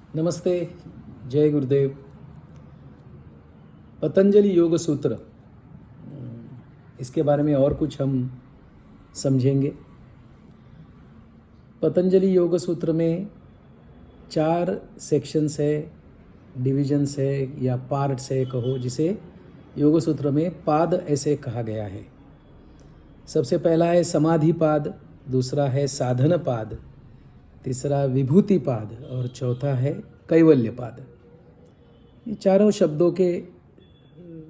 नमस्ते, जय गुरुदेव। पतंजलि योग सूत्र, इसके बारे में और कुछ हम समझेंगे। पतंजलि योग सूत्र में 4 सेक्शंस है, डिविजन्स है या पार्ट्स है कहो, जिसे योग सूत्र में पाद ऐसे कहा गया है। सबसे पहला है समाधि पाद, दूसरा है साधन पाद, तीसरा विभूति पाद और चौथा है कैवल्य पाद। ये चारों शब्दों के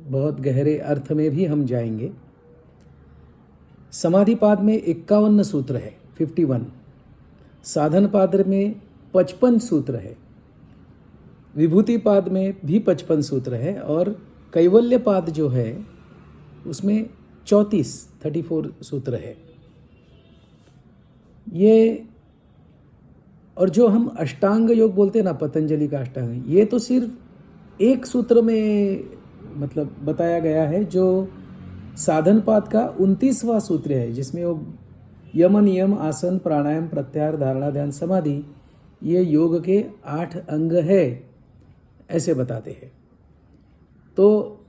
बहुत गहरे अर्थ में भी हम जाएंगे। समाधि पाद में 51 सूत्र है, 51। साधन पाद में 55 सूत्र है, विभूति पाद में भी 55 सूत्र है और कैवल्य पाद जो है उसमें 34 सूत्र है। ये और जो हम अष्टांग योग बोलते हैं ना, पतंजलि का अष्टांग, ये तो सिर्फ एक सूत्र में मतलब बताया गया है, जो साधन पाद का 29वां सूत्र है, जिसमें वो यम नियम आसन प्राणायाम प्रत्याहार धारणा ध्यान समाधि ये योग के 8 अंग है ऐसे बताते हैं। तो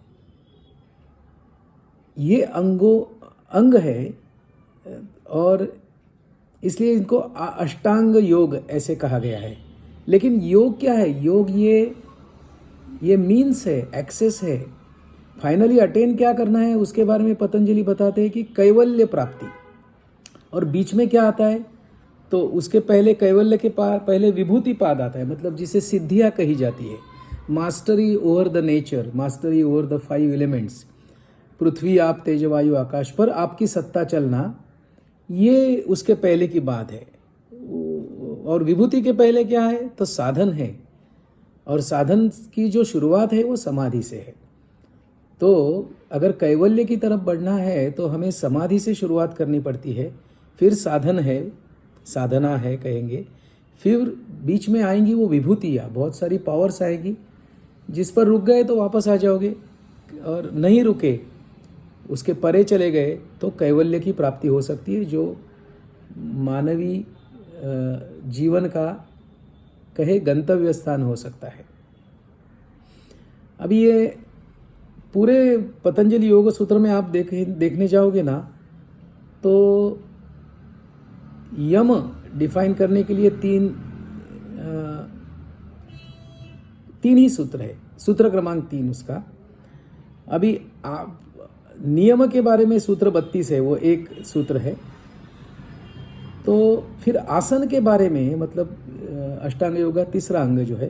ये अंग है और इसलिए इनको अष्टांग योग ऐसे कहा गया है। लेकिन योग क्या है? योग ये मीन्स है, एक्सेस है। फाइनली अटेन क्या करना है उसके बारे में पतंजलि बताते हैं कि कैवल्य प्राप्ति। और बीच में क्या आता है? तो उसके पहले कैवल्य के पहले विभूति पाद आता है, मतलब जिसे सिद्धियाँ कही जाती है। Mastery over the nature, mastery over the 5 elements, पृथ्वी आप तेज वायु आकाश पर आपकी सत्ता चलना, ये उसके पहले की बात है। और विभूति के पहले क्या है? तो साधन है, और साधन की जो शुरुआत है वो समाधि से है। तो अगर कैवल्य की तरफ बढ़ना है तो हमें समाधि से शुरुआत करनी पड़ती है, फिर साधन है, साधना है कहेंगे, फिर बीच में आएंगी वो विभूतियाँ, बहुत सारी पावर्स आएगी। जिस पर रुक गए तो वापस आ जाओगे, और नहीं रुके उसके परे चले गए तो कैवल्य की प्राप्ति हो सकती है, जो मानवी जीवन का कहे गंतव्य स्थान हो सकता है। अभी ये पूरे पतंजलि योग सूत्र में आप देखने जाओगे ना, तो यम डिफाइन करने के लिए तीन ही सूत्र है, सूत्र क्रमांक 3 उसका। अभी आप नियम के बारे में सूत्र 32 है, वो एक सूत्र है। तो फिर आसन के बारे में, मतलब अष्टांग योगा तीसरा अंग जो है,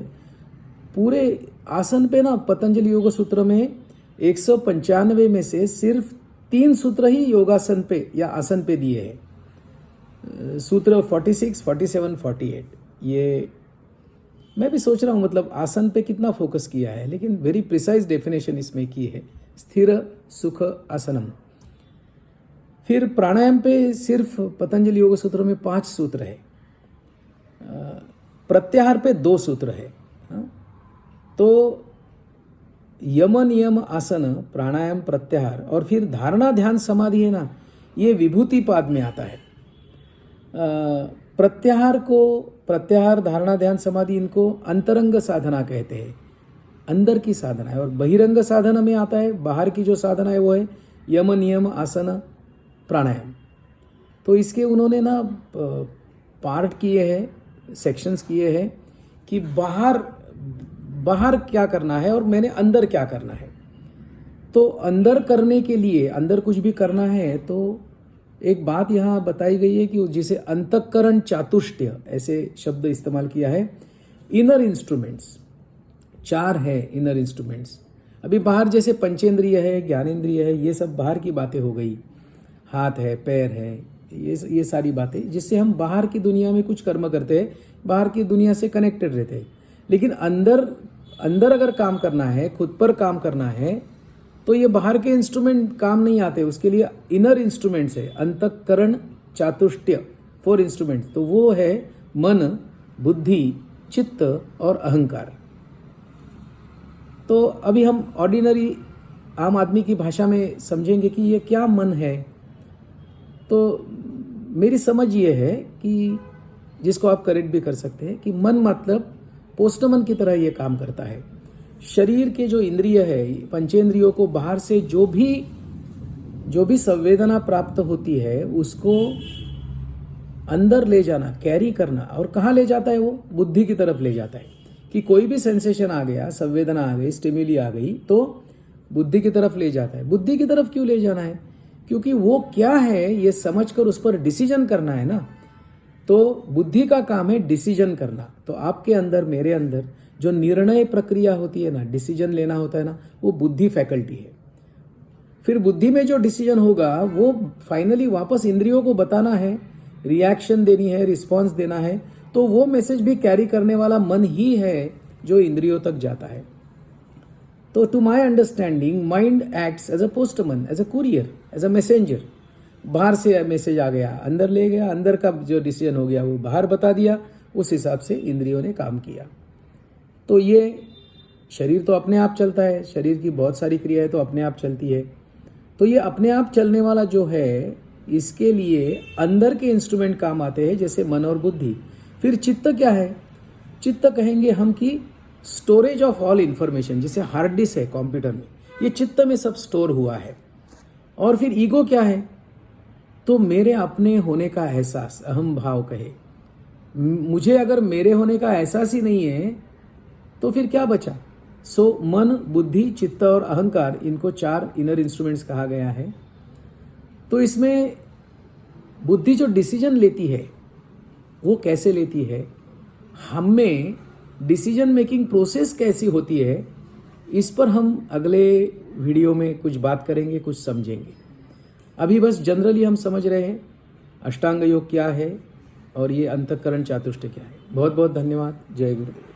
पूरे आसन पे ना पतंजलि योग सूत्र में 195 में से सिर्फ 3 सूत्र ही योगासन पे या आसन पे दिए हैं। सूत्र 46, 47, 48। ये मैं भी सोच रहा हूँ, मतलब आसन पे कितना फोकस किया है, लेकिन वेरी प्रिसाइज डेफिनेशन इसमें की है, स्थिर सुख आसनम। फिर प्राणायाम पे सिर्फ पतंजलि योग सूत्र में 5 सूत्र है, प्रत्याहार पे 2 सूत्र है। तो यम नियम आसन प्राणायाम प्रत्याहार और फिर धारणा ध्यान समाधि है ना, ये विभूति पाद में आता है। प्रत्याहार धारणा ध्यान समाधि, इनको अंतरंग साधना कहते हैं, अंदर की साधना है। और बहिरंग साधना में आता है, बाहर की जो साधना है वो है यम नियम आसन प्राणायाम। तो इसके उन्होंने ना पार्ट किए हैं, सेक्शंस किए हैं कि बाहर क्या करना है और मैंने अंदर क्या करना है। तो अंदर करने के लिए, अंदर कुछ भी करना है तो एक बात यहाँ बताई गई है कि जिसे अंतःकरण चातुष्टय ऐसे शब्द इस्तेमाल किया है। इनर इंस्ट्रूमेंट्स 4 है, इनर इंस्ट्रूमेंट्स। अभी बाहर जैसे पंचेंद्रिय है, ज्ञानेंद्रिय है, ये सब बाहर की बातें हो गई, हाथ है, पैर है, ये सारी बातें जिससे हम बाहर की दुनिया में कुछ कर्म करते हैं, बाहर की दुनिया से कनेक्टेड रहते हैं। लेकिन अंदर अगर काम करना है, खुद पर काम करना है, तो ये बाहर के इंस्ट्रूमेंट काम नहीं आते। उसके लिए इनर इंस्ट्रूमेंट्स है, अंतःकरण चातुष्टय 4 इंस्ट्रूमेंट्स। तो वो है मन, बुद्धि, चित्त और अहंकार। तो अभी हम ऑर्डिनरी आम आदमी की भाषा में समझेंगे कि ये क्या मन है। तो मेरी समझ ये है कि जिसको आप करेक्ट भी कर सकते हैं कि मन मतलब पोस्टमैन की तरह ये काम करता है। शरीर के जो इंद्रिय है, पंचेंद्रियों को बाहर से जो भी संवेदना प्राप्त होती है उसको अंदर ले जाना, कैरी करना। और कहाँ ले जाता है? वो बुद्धि की तरफ ले जाता है कि कोई भी सेंसेशन आ गया, संवेदना आ गई, स्टिमुली आ गई तो बुद्धि की तरफ ले जाता है। बुद्धि की तरफ क्यों ले जाना है? क्योंकि वो क्या है ये समझकर उस पर डिसीजन करना है ना। तो बुद्धि का काम है डिसीजन करना। तो आपके अंदर, मेरे अंदर जो निर्णय प्रक्रिया होती है ना, डिसीजन लेना होता है ना, वो बुद्धि फैकल्टी है। फिर बुद्धि में जो डिसीजन होगा वो फाइनली वापस इंद्रियों को बताना है, रिएक्शन देनी है, रिस्पॉन्स देना है। तो वो मैसेज भी कैरी करने वाला मन ही है जो इंद्रियों तक जाता है। तो to my understanding mind acts as a postman, as a courier, as a messenger. बाहर से मैसेज आ गया, अंदर ले गया, अंदर का जो डिसीजन हो गया वो बाहर बता दिया, उस हिसाब से इंद्रियों ने काम किया। तो ये शरीर तो अपने आप चलता है, शरीर की बहुत सारी क्रियाएं तो अपने आप चलती है। तो ये अपने आप चलने वाला जो है, इसके लिए अंदर के इंस्ट्रूमेंट काम आते हैं, जैसे मन और बुद्धि। फिर चित्त क्या है? चित्त कहेंगे हम कि स्टोरेज ऑफ ऑल इंफॉर्मेशन, जैसे हार्ड डिस्क है कंप्यूटर में, ये चित्त में सब स्टोर हुआ है। और फिर ईगो क्या है? तो मेरे अपने होने का एहसास, अहम भाव कहे। मुझे अगर मेरे होने का एहसास ही नहीं है तो फिर क्या बचा? सो मन, बुद्धि, चित्त और अहंकार, इनको 4 इनर इंस्ट्रूमेंट्स कहा गया है। तो इसमें बुद्धि जो डिसीजन लेती है वो कैसे लेती है, हमें डिसीजन मेकिंग प्रोसेस कैसी होती है, इस पर हम अगले वीडियो में कुछ बात करेंगे, कुछ समझेंगे। अभी बस जनरली हम समझ रहे हैं अष्टांग योग क्या है और ये अंतःकरण चातुष्टय क्या है। बहुत बहुत धन्यवाद। जय गुरुदेव।